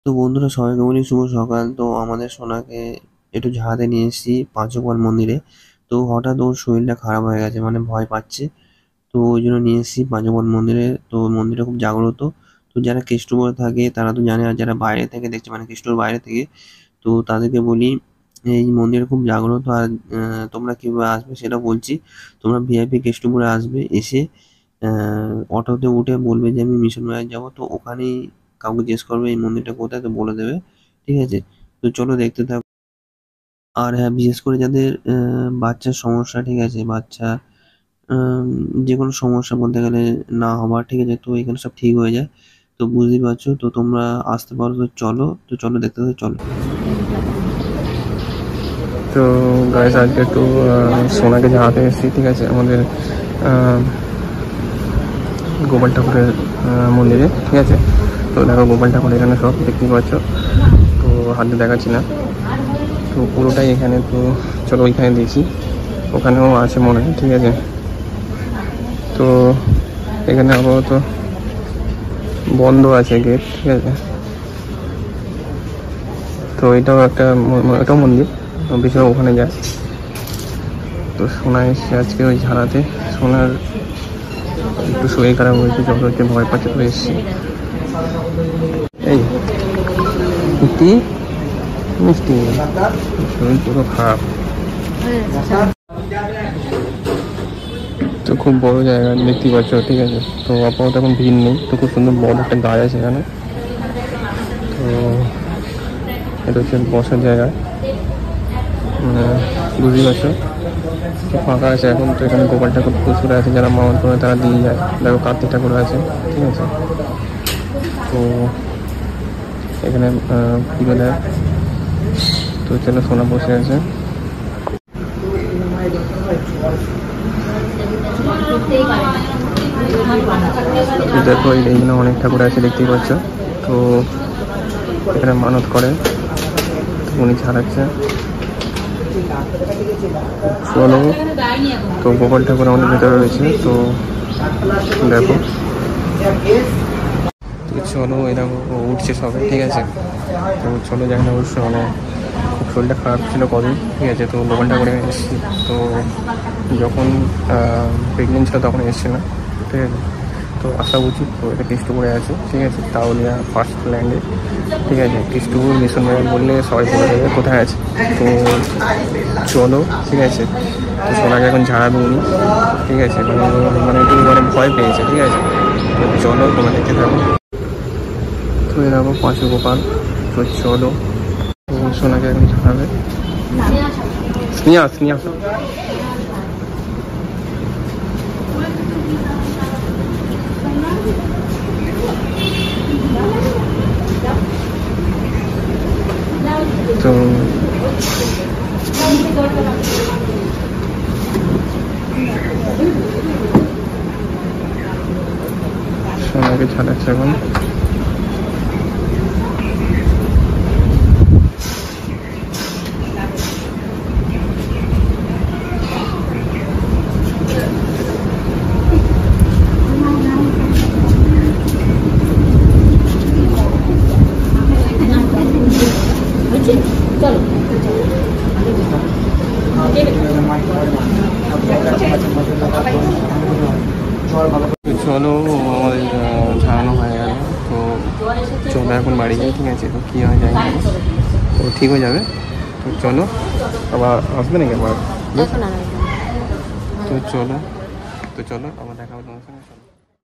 তো বন্ধুরা সবাইকে বলি শুভ সকাল। তো আমাদের সোনাকে একটু ঝাড়াতে নিয়ে এসেছি পাঁচকপাল মন্দিরে। তো হঠাৎ ওর শরীরটা খারাপ হয়ে গেছে, মানে ভয় পাচ্ছে। তো ওই জন্য নিয়ে এসেছি পাঁচকপাল মন্দিরে। তো মন্দিরটা খুব জাগ্রত। তো যারা কেষ্টপুরে থাকে তারা তো জানে, আর যারা বাইরে থেকে দেখছে মানে কেষ্টপুর বাইরে থেকে, তো তাদেরকে বলি এই মন্দির খুব জাগ্রত। আর তোমরা কিভাবে আসবে সেটা বলছি। তোমরা ভিআইপি কেষ্টপুরে আসবে, এসে অটোতে উঠে বলবে যে আমি মিশন বাজার যাবো। তো ওখানেই কাউকে জিজ্ঞেস করবে এই মন্দিরটা কোথায়, তো বলে দেবে। ঠিক আছে? তো চলো দেখতে থাকো। আর হ্যাঁ, বিশেষ করে যাদের বাচ্চার সমস্যা, ঠিক আছে? বাচ্চা যেকোনো সমস্যা বলতে গেলে না হবার, ঠিক আছে? তো এখানে সব ঠিক হয়ে যায়। তো বুঝতেই পারছো। তো তোমরা আসতে পারো, তো চলো। তো চলো দেখতে থাকো, চলো। তো গাইস আজকে একটু সোনাকে ঝাড়াতে এসেছি, ঠিক আছে, আমাদের গোপাল ঠাকুরের মন্দিরে, ঠিক আছে। তো দেখো গোপাল ঠাকুর এখানে সব দেখতেই পাচ্ছ। তো হাতে দেখাচ্ছি না, তো পুরোটাই এখানে। তো চলো ওইখানে দিয়েছি, ওখানেও আছে মনে হয়, ঠিক আছে। তো এখানে আপাতত বন্ধ আছে গেট, ঠিক আছে। তো এটাও এটাও মন্দির, বেশিরভাগ ওখানে যায়। তো সোনা এসছে আজকে ওই ঝাড়াতে। সোনার একটু শরীর খারাপ হয়েছে, যত হচ্ছে ভয় পাচ্ছে, তো এসছি। এই মিষ্টি মিষ্টি শরীর পুরো খারাপ। তো খুব বড় জায়গা দেখতেই পাচ্ছ, ঠিক আছে। তো আপাতত এখন ভিড় নেই। তো খুব সুন্দর বড় একটা গাছ আছে এখানে। তো এটা হচ্ছে বসার জায়গা, মানে বুঝতেই পারছো। তো ফাঁকা আছে এখন। তো এখানে গোপাল ঠাকুর প্রচুর আছে, যারা মামন করে তারা দিয়ে যায়। দেখো কার্তিক ঠাকুর আছে, ঠিক আছে। তো এখানে পুজো দেয়। তো চলো সোনা বসে আছে। তো দেখো এইখানে অনেক ঠাকুর আছে দেখতেই পাচ্ছ। তো এখানে মানত করে, উনি ছাড়াচ্ছে। চলো, তো গোপাল ঠাকুর আমাদের ভেতরে রয়েছে। তো দেখো, তো চলো এরকম উঠছে সবাই, ঠিক আছে। তো চলো যাই না, অবশ্য মানে খুব শরীরটা খারাপ ছিল কদিন, ঠিক আছে। তো গোপাল ঠাকুরে এসেছি। তো যখন প্রেগনেন্ট ছিল তখন এসেছি না, ঠিক আছে। তো আসা উচিত। তো এটা কেষ্টপুরে আছে, ঠিক আছে, তাওলিয়া ফার্স্ট ল্যান্ডে, ঠিক আছে। কেষ্টপুর মিশন বাজার বললে সবাই বলে দেবে কোথায় আছে। তো চলো, ঠিক আছে। তো সোনাকে এখন ঝাড়াবে উনি, ঠিক আছে। মানে একটু মানে ভয় পেয়েছে, ঠিক আছে। তো চলো তোমরা দেখতে থাকো। তো এরকম পাঁচু গোপাল। তো চলো, তো সোনাকে এখন ঝাড়াবে। স্নেহা স্নেহা তো সোনাকে ছাড়াচ্ছে এখন। চলো আমাদের ঝাড়ানো হয়ে গেল। তো চলো এখন বাড়ি যাই, ঠিক আছে। তো কী হয় যাই না, তো ঠিক হয়ে যাবে। তো চলো, আবার আসবে নাকি আবার? তো চলো, তো চলো আবার দেখা হবে তোমার সঙ্গে।